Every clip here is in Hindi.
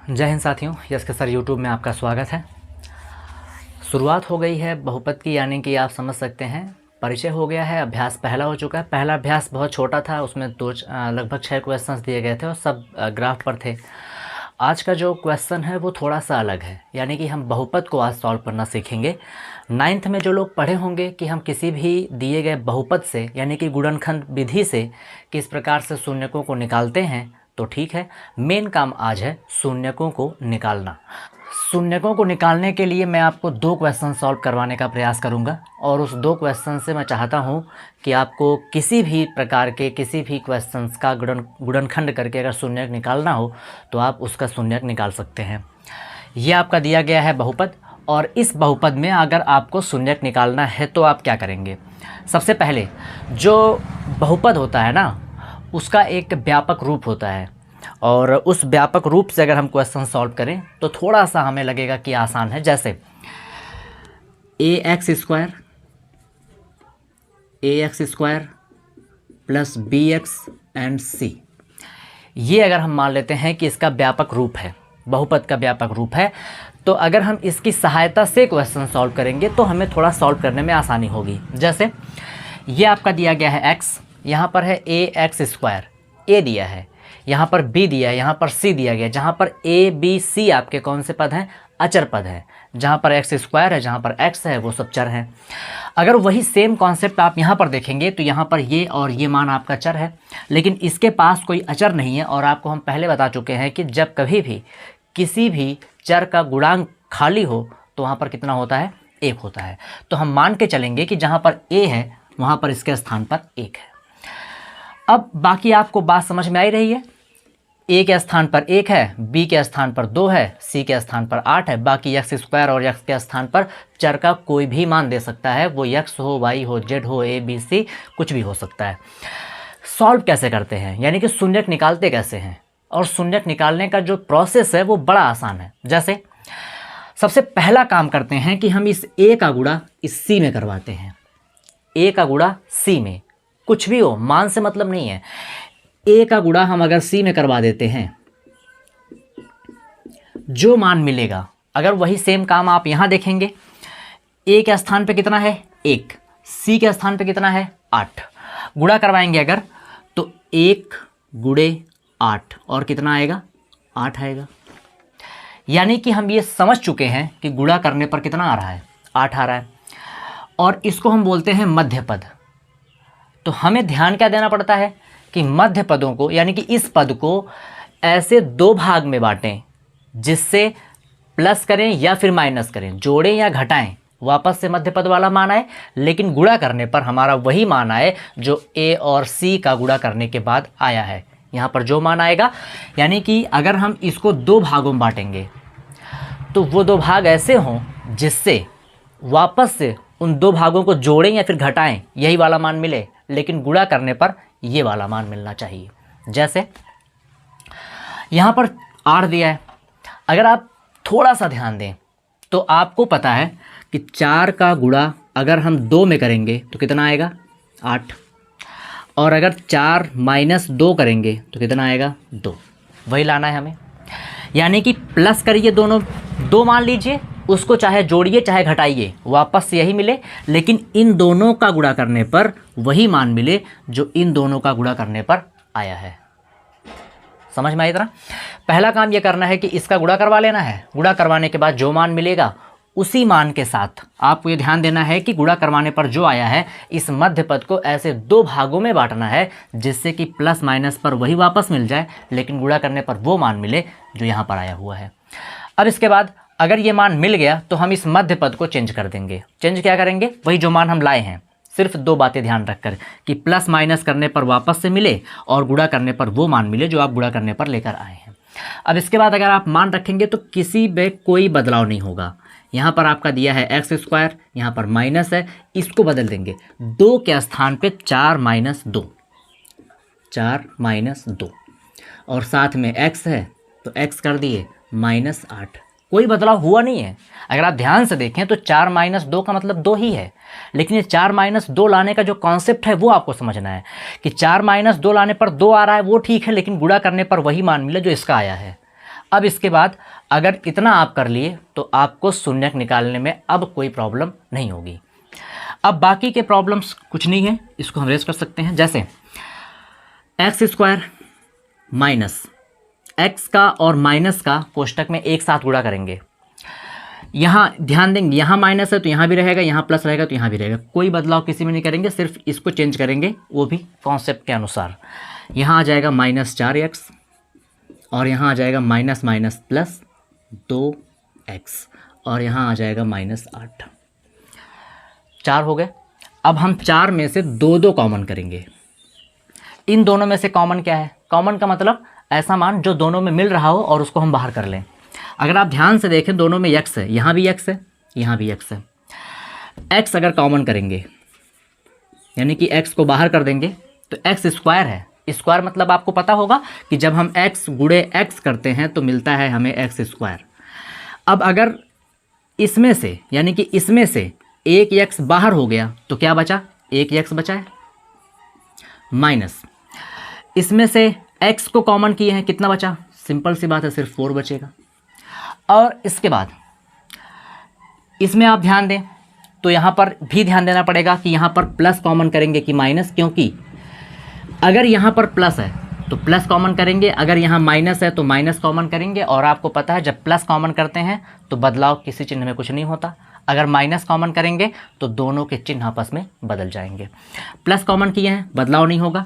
जय हिंद साथियों, यस के सर यूट्यूब में आपका स्वागत है। शुरुआत हो गई है बहुपद की, यानी कि आप समझ सकते हैं परिचय हो गया है। अभ्यास पहला हो चुका है। पहला अभ्यास बहुत छोटा था, उसमें लगभग 6 क्वेश्चंस दिए गए थे और सब ग्राफ पर थे। आज का जो क्वेश्चन है वो थोड़ा सा अलग है, यानी कि हम बहुपद को आज सॉल्व करना सीखेंगे। 9th में जो लोग पढ़े होंगे कि हम किसी भी दिए गए बहुपद से यानी कि गुणनखंड विधि से किस प्रकार से शून्यकों को निकालते हैं, तो ठीक है। मेन काम आज है शून्यकों को निकालना। शून्यकों को निकालने के लिए मैं आपको 2 क्वेश्चन सॉल्व करवाने का प्रयास करूंगा और उस 2 क्वेश्चन से मैं चाहता हूं कि आपको किसी भी प्रकार के किसी भी क्वेश्चंस का गुणनखंड करके अगर शून्यक निकालना हो तो आप उसका शून्यक निकाल सकते हैं। ये आपका दिया गया है बहुपद, और इस बहुपद में अगर आपको शून्यक निकालना है तो आप क्या करेंगे। सबसे पहले जो बहुपद होता है ना, उसका एक व्यापक रूप होता है, और उस व्यापक रूप से अगर हम क्वेश्चन सॉल्व करें तो थोड़ा सा हमें लगेगा कि आसान है। जैसे ax square plus bx and c, ये अगर हम मान लेते हैं कि इसका व्यापक रूप है, बहुपद का व्यापक रूप है, तो अगर हम इसकी सहायता से क्वेश्चन सॉल्व करेंगे तो हमें थोड़ा सॉल्व करने में आसानी होगी। जैसे ये आपका दिया गया है x, यहाँ पर है ax स्क्वायर, a दिया है, यहाँ पर b दिया है, यहाँ पर c दिया गया। जहाँ पर a b c आपके कौन से पद हैं? अचर पद है। जहाँ पर x स्क्वायर है, जहाँ पर x है, वो सब चर हैं। अगर वही सेम कॉन्सेप्ट आप यहाँ पर देखेंगे तो यहाँ पर ये और ये मान आपका चर है, लेकिन इसके पास कोई अचर नहीं है। और आपको हम पहले बता चुके हैं कि जब कभी भी किसी भी चर का गुणांक खाली हो तो वहाँ पर कितना होता है? 1 होता है। तो हम मान के चलेंगे कि जहाँ पर a है वहाँ पर इसके स्थान पर 1 है। अब बाकी आपको बात समझ में आई रही है। a के स्थान पर 1 है, b के स्थान पर 2 है, c के स्थान पर 8 है। बाकी x स्क्वायर और x के स्थान पर चर का कोई भी मान दे सकता है, वो x हो, y हो, z हो, a b c कुछ भी हो सकता है। सॉल्व कैसे करते हैं, यानी कि शून्यक निकालते कैसे हैं, और शून्यक निकालने का जो प्रोसेस है वो बड़ा आसान है। जैसे सबसे पहला काम करते हैं कि हम इस a का गुणा इस c में करवाते हैं। a का गुणा c में, कुछ भी हो, मान से मतलब नहीं है। a का गुणा हम अगर c में करवा देते हैं, जो मान मिलेगा, अगर वही सेम काम आप यहां देखेंगे, a के स्थान पे कितना है? 1, c के स्थान पे कितना है? 8। गुणा करवाएंगे अगर तो 1 गुणे 8 और कितना आएगा? 8 आएगा। यानी कि हम ये समझ चुके हैं कि गुणा करने पर कितना आ रहा है? 8 आ रहा है। और इसको हम बोलते हैं मध्य पद। तो हमें ध्यान क्या देना पड़ता है कि मध्य पदों को, यानी कि इस पद को ऐसे 2 भाग में बांटें जिससे प्लस करें या फिर माइनस करें, जोड़ें या घटाएं, वापस से मध्य पद वाला मान आए, लेकिन गुणा करने पर हमारा वही मान आए जो a और c का गुणा करने के बाद आया है। यहाँ पर जो मान आएगा, यानी कि अगर हम इसको 2 भागों में बांटेंगे तो वो 2 भाग ऐसे हों जिससे वापस से उन 2 भागों को जोड़ें या फिर घटाएं, यही वाला मान मिले, लेकिन गुणा करने पर ये वाला मान मिलना चाहिए। जैसे यहाँ पर 8 दिया है, अगर आप थोड़ा सा ध्यान दें तो आपको पता है कि 4 का गुणा अगर हम 2 में करेंगे तो कितना आएगा? 8। और अगर 4 माइनस 2 करेंगे तो कितना आएगा? 2। वही लाना है हमें, यानी कि प्लस करिए, दोनों 2 मान लीजिए, उसको चाहे जोड़िए चाहे घटाइए, वापस से यही मिले, लेकिन इन दोनों का गुणा करने पर वही मान मिले जो इन दोनों का गुणा करने पर आया है। समझ में आई तरह? पहला काम ये करना है कि इसका गुणा करवा लेना है। गुणा करवाने के बाद जो मान मिलेगा उसी मान के साथ आपको ये ध्यान देना है कि गुणा करवाने पर जो आया है, इस मध्य पद को ऐसे 2 भागों में बांटना है जिससे कि प्लस माइनस पर वही वापस मिल जाए, लेकिन गुणा करने पर वो मान मिले जो यहाँ पर आया हुआ है। अब इसके बाद अगर ये मान मिल गया तो हम इस मध्य पद को चेंज कर देंगे। चेंज क्या करेंगे? वही जो मान हम लाए हैं, सिर्फ 2 बातें ध्यान रखकर कि प्लस माइनस करने पर वापस से मिले और गुणा करने पर वो मान मिले जो आप गुणा करने पर लेकर आए हैं। अब इसके बाद अगर आप मान रखेंगे तो किसी में कोई बदलाव नहीं होगा। यहाँ पर आपका दिया है x स्क्वायर, यहाँ पर माइनस है, इसको बदल देंगे 2 के स्थान पे 4 माइनस 2, 4 माइनस 2, और साथ में x है तो x कर दिए माइनस 8। कोई बदलाव हुआ नहीं है। अगर आप ध्यान से देखें तो 4 माइनस 2 का मतलब 2 ही है, लेकिन ये 4 माइनस 2 लाने का जो कॉन्सेप्ट है वो आपको समझना है कि 4 माइनस 2 लाने पर 2 आ रहा है, वो ठीक है, लेकिन गुणा करने पर वही मान मिले जो इसका आया है। अब इसके बाद अगर इतना आप कर लिए तो आपको शून्यक निकालने में अब कोई प्रॉब्लम नहीं होगी। अब बाकी के प्रॉब्लम्स कुछ नहीं है, इसको हम रेस कर सकते हैं। जैसे एक्स स्क्वायर माइनस एक्स का और माइनस का कोष्टक में एक साथ गुणा करेंगे। यहाँ ध्यान देंगे, यहाँ माइनस है तो यहाँ भी रहेगा, यहाँ प्लस रहेगा तो यहाँ भी रहेगा, कोई बदलाव किसी में नहीं करेंगे, सिर्फ इसको चेंज करेंगे, वो भी कॉन्सेप्ट के अनुसार। यहाँ आ जाएगा -4x और यहाँ आ जाएगा माइनस माइनस प्लस 2x और यहाँ आ जाएगा -8। 4 हो गए। अब हम 4 में से 2 कॉमन करेंगे। इन दोनों में से कॉमन क्या है? कॉमन का मतलब ऐसा मान जो दोनों में मिल रहा हो और उसको हम बाहर कर लें। अगर आप ध्यान से देखें दोनों में x है, यहाँ भी x है, यहाँ भी x है। x अगर कॉमन करेंगे यानी कि x को बाहर कर देंगे तो x स्क्वायर है। स्क्वायर मतलब आपको पता होगा कि जब हम x गुणे x करते हैं तो मिलता है हमें x स्क्वायर। अब अगर इसमें से यानी कि इसमें से एक x बाहर हो गया तो क्या बचा? एक x बचा है, माइनस इसमें से x को कॉमन किए हैं, कितना बचा? सिंपल सी बात है, सिर्फ 4 बचेगा। और इसके बाद इसमें आप ध्यान दें तो यहाँ पर भी ध्यान देना पड़ेगा कि यहाँ पर प्लस कॉमन करेंगे कि माइनस, क्योंकि अगर यहाँ पर प्लस है तो प्लस कॉमन करेंगे, अगर यहाँ माइनस है तो माइनस कॉमन करेंगे। और आपको पता है जब प्लस कॉमन करते हैं तो बदलाव किसी चिन्ह में कुछ नहीं होता। अगर माइनस कॉमन करेंगे तो दोनों के चिन्ह आपस में बदल जाएंगे। प्लस कॉमन किए हैं, बदलाव नहीं होगा।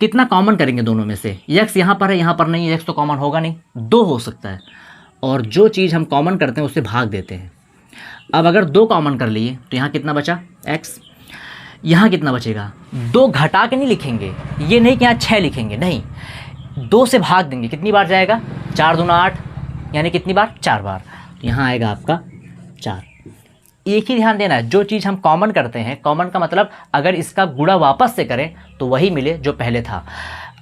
कितना कॉमन करेंगे दोनों में से? x यहाँ पर है, यहाँ पर नहीं है, x तो कॉमन होगा नहीं, 2 हो सकता है। और जो चीज़ हम कॉमन करते हैं उससे भाग देते हैं। अब अगर 2 कॉमन कर लिए तो यहाँ कितना बचा? x। यहाँ कितना बचेगा? 2 घटा के नहीं लिखेंगे, ये नहीं कि यहाँ 6 लिखेंगे, नहीं, 2 से भाग देंगे। कितनी बार जाएगा? 4 दूना 8, यानी कितनी बार? 4 बार। तो यहाँ आएगा आपका 4। एक ही ध्यान देना है, जो चीज़ हम कॉमन करते हैं, कॉमन का मतलब अगर इसका गुणा वापस से करें तो वही मिले जो पहले था।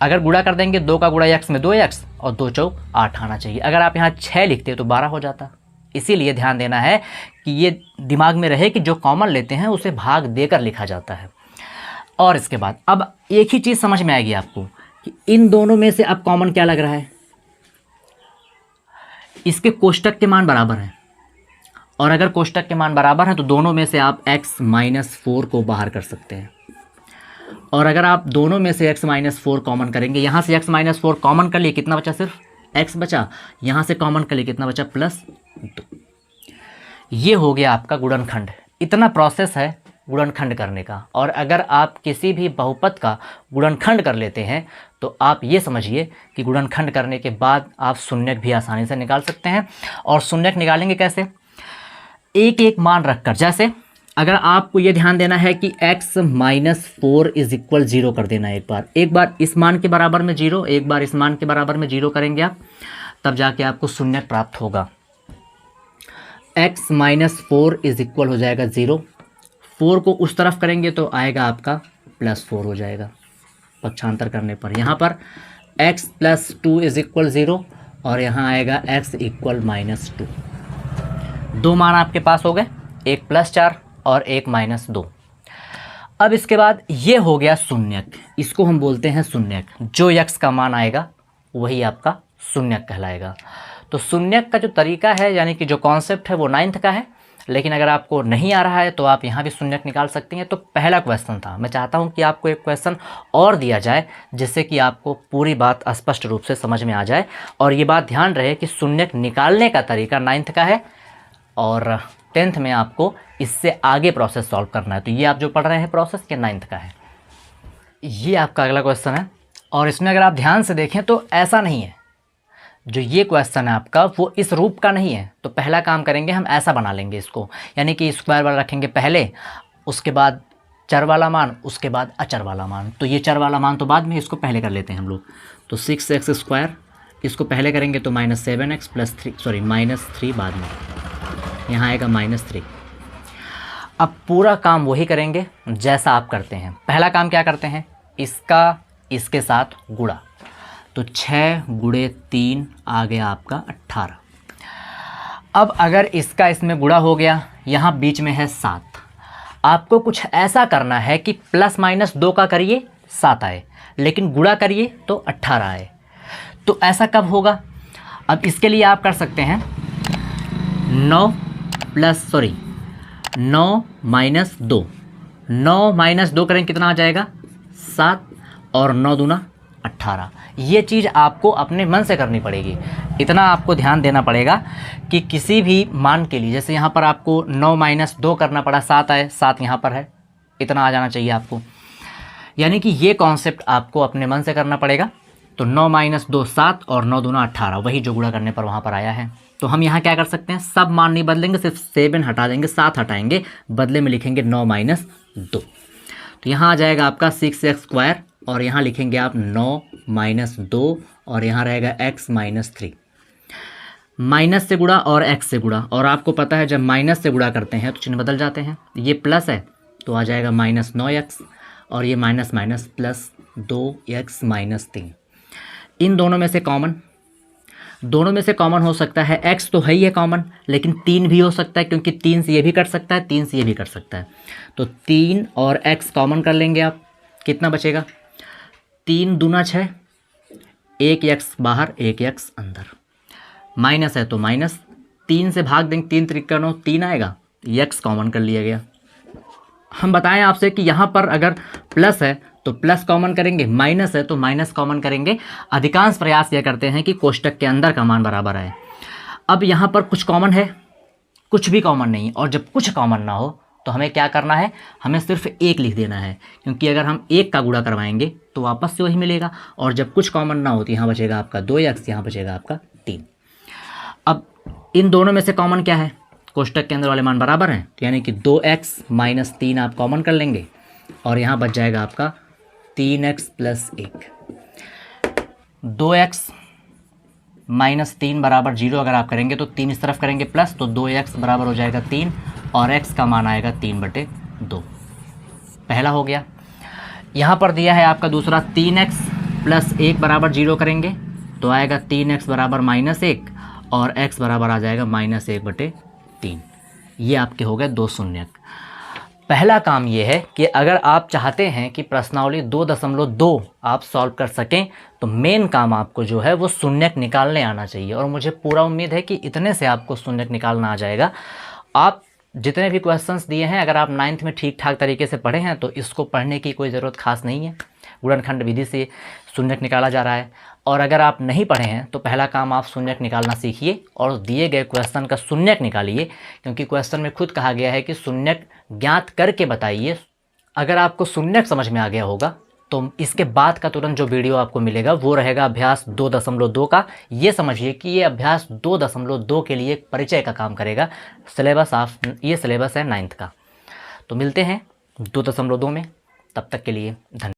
अगर गुणा कर देंगे 2 का गुणा x में 2x और 2 चौक 8 आना चाहिए। अगर आप यहाँ 6 लिखते तो 12 हो जाता। इसीलिए ध्यान देना है कि ये दिमाग में रहे कि जो कॉमन लेते हैं उसे भाग देकर लिखा जाता है। और इसके बाद अब एक ही चीज़ समझ में आएगी आपको कि इन दोनों में से अब कॉमन क्या लग रहा है? इसके कोष्टक के मान बराबर हैं, और अगर कोष्टक के मान बराबर हैं तो दोनों में से आप x - 4 को बाहर कर सकते हैं। और अगर आप दोनों में से x - 4 कॉमन करेंगे, यहाँ से x - 4 कॉमन कर लिए, कितना बचा? सिर्फ x बचा। यहाँ से कॉमन कर लिए, कितना बचा? +2। ये हो गया आपका गुणनखंड। इतना प्रोसेस है गुणनखंड करने का। और अगर आप किसी भी बहुपद का गुणनखंड कर लेते हैं तो आप ये समझिए कि गुणनखंड करने के बाद आप शून्यक भी आसानी से निकाल सकते हैं। और शून्यक निकालेंगे कैसे? एक एक मान रखकर। जैसे अगर आपको ये ध्यान देना है कि x - 4 = 0 कर देना है, एक बार इस मान के बराबर में 0, एक बार इस मान के बराबर में 0 करेंगे आप, तब जाके आपको शून्यक प्राप्त होगा। x - 4 = हो जाएगा 0। 4 को उस तरफ करेंगे तो आएगा आपका +4 हो जाएगा पक्षांतर करने पर। यहाँ पर x + 2 = 0 और यहाँ आएगा x = -2। 2 मान आपके पास हो गए, एक +4 और एक -2। अब इसके बाद ये हो गया शून्यक, इसको हम बोलते हैं शून्यक। जो x का मान आएगा वही आपका शून्यक कहलाएगा। तो शून्यक का जो तरीका है यानी कि जो कॉन्सेप्ट है वो 9th का है, लेकिन अगर आपको नहीं आ रहा है तो आप यहाँ भी शून्यक निकाल सकते हैं। तो पहला क्वेश्चन था, मैं चाहता हूँ कि आपको एक क्वेश्चन और दिया जाए जिससे कि आपको पूरी बात स्पष्ट रूप से समझ में आ जाए। और ये बात ध्यान रहे कि शून्यक निकालने का तरीका 9th का है और 10th में आपको इससे आगे प्रोसेस सॉल्व करना है। तो ये आप जो पढ़ रहे हैं प्रोसेस के 9th का है। ये आपका अगला क्वेश्चन है और इसमें अगर आप ध्यान से देखें तो ऐसा नहीं है, जो ये क्वेश्चन है आपका वो इस रूप का नहीं है। तो पहला काम करेंगे हम ऐसा बना लेंगे इसको, यानी कि स्क्वायर वाला रखेंगे पहले, उसके बाद चर वाला मान, उसके बाद अचर वाला मान। तो ये चर वाला मान तो बाद में, इसको पहले कर लेते हैं हम लोग। तो 6x², इसको पहले करेंगे तो -7x + 3 -3 बाद में, यहाँ आएगा -3। अब पूरा काम वही करेंगे जैसा आप करते हैं। पहला काम क्या करते हैं? इसका इसके साथ गुणा, तो 6 × 3 आ गया आपका 18। अब अगर इसका इसमें गुणा हो गया, यहाँ बीच में है 7, आपको कुछ ऐसा करना है कि ±2 का करिए 7 आए, लेकिन गुणा करिए तो 18 आए। तो ऐसा कब होगा? अब इसके लिए आप कर सकते हैं 9 माइनस 2, 9 माइनस 2 करें कितना आ जाएगा 7 और 9 दूना 18। ये चीज़ आपको अपने मन से करनी पड़ेगी। इतना आपको ध्यान देना पड़ेगा कि किसी भी मान के लिए, जैसे यहाँ पर आपको 9 माइनस 2 करना पड़ा, 7 आए, 7 यहाँ पर है, इतना आ जाना चाहिए आपको। यानी कि ये कॉन्सेप्ट आपको अपने मन से करना पड़ेगा। तो 9 माइनस 2 7 और 9 दूना 18, वही जो गुणा करने पर वहाँ पर आया है। तो हम यहाँ क्या कर सकते हैं, सब मान नहीं बदलेंगे, सिर्फ 7 हटा देंगे, 7 हटाएंगे, बदले में लिखेंगे 9 माइनस 2। तो यहाँ आ जाएगा आपका 6x² और यहाँ लिखेंगे आप 9 माइनस 2 और यहाँ रहेगा x माइनस 3। माइनस से गुणा और x से गुणा, और आपको पता है जब माइनस से गुणा करते हैं तो चिन्ह बदल जाते हैं। ये प्लस है तो आ जाएगा माइनस 9x और ये minus minus plus 2x minus 3। इन दोनों में से कॉमन हो सकता है, x तो है ही है कॉमन, लेकिन 3 भी हो सकता है, क्योंकि 3 से ये भी कट सकता है, 3 से ये भी कट सकता है। तो 3 और x कॉमन कर लेंगे आप, कितना बचेगा 3 दूना 6, 1x बाहर 1x अंदर, माइनस है तो माइनस, 3 से भाग देंगे, 3 त्रिका 9, 3 आएगा, x कॉमन कर लिया गया। हम बताएं आपसे कि यहाँ पर अगर प्लस है तो प्लस कॉमन करेंगे, माइनस है तो माइनस कॉमन करेंगे। अधिकांश प्रयास यह करते हैं कि कोष्टक के अंदर का मान बराबर आए। अब यहाँ पर कुछ कॉमन है, कुछ भी कॉमन नहीं, और जब कुछ कॉमन ना हो तो हमें क्या करना है, हमें सिर्फ 1 लिख देना है, क्योंकि अगर हम 1 का गुणा करवाएंगे तो वापस से वही मिलेगा। और जब कुछ कॉमन ना हो तो यहाँ बचेगा आपका 2x, यहाँ बचेगा आपका 3। अब इन दोनों में से कॉमन क्या है, कोष्टक के अंदर वाले मान बराबर हैं, तो यानी कि 2x माइनस 3 आप कॉमन कर लेंगे और यहाँ बच जाएगा आपका 3x प्लस 1। 2x माइनस 3 बराबर 0 अगर आप करेंगे तो 3 इस तरफ करेंगे प्लस, तो 2x बराबर हो जाएगा 3 और x का मान आएगा 3/2। पहला हो गया। यहाँ पर दिया है आपका दूसरा, 3x प्लस 1 बराबर 0 करेंगे तो आएगा 3x बराबर -1 और x बराबर आ जाएगा -1/3। ये आपके हो गए 2 शून्यक। पहला काम ये है कि अगर आप चाहते हैं कि प्रश्नावली 2.2 आप सॉल्व कर सकें तो मेन काम आपको जो है वो शून्यक निकालने आना चाहिए, और मुझे पूरा उम्मीद है कि इतने से आपको शून्यक निकालना आ जाएगा। आप जितने भी क्वेश्चंस दिए हैं, अगर आप 9th में ठीक ठाक तरीके से पढ़े हैं तो इसको पढ़ने की कोई ज़रूरत खास नहीं है। गुणनखंड विधि से शून्यक निकाला जा रहा है, और अगर आप नहीं पढ़े हैं तो पहला काम आप शून्यक निकालना सीखिए और दिए गए क्वेश्चन का शून्यक निकालिए, क्योंकि क्वेश्चन में खुद कहा गया है कि शून्यक ज्ञात करके बताइए। अगर आपको शून्यक समझ में आ गया होगा तो इसके बाद का तुरंत जो वीडियो आपको मिलेगा वो रहेगा अभ्यास 2.2 का। ये समझिए कि ये अभ्यास 2.2 के लिए एक परिचय का काम करेगा। ये सिलेबस है 9th का। तो मिलते हैं 2.2 में, तब तक के लिए धन्यवाद।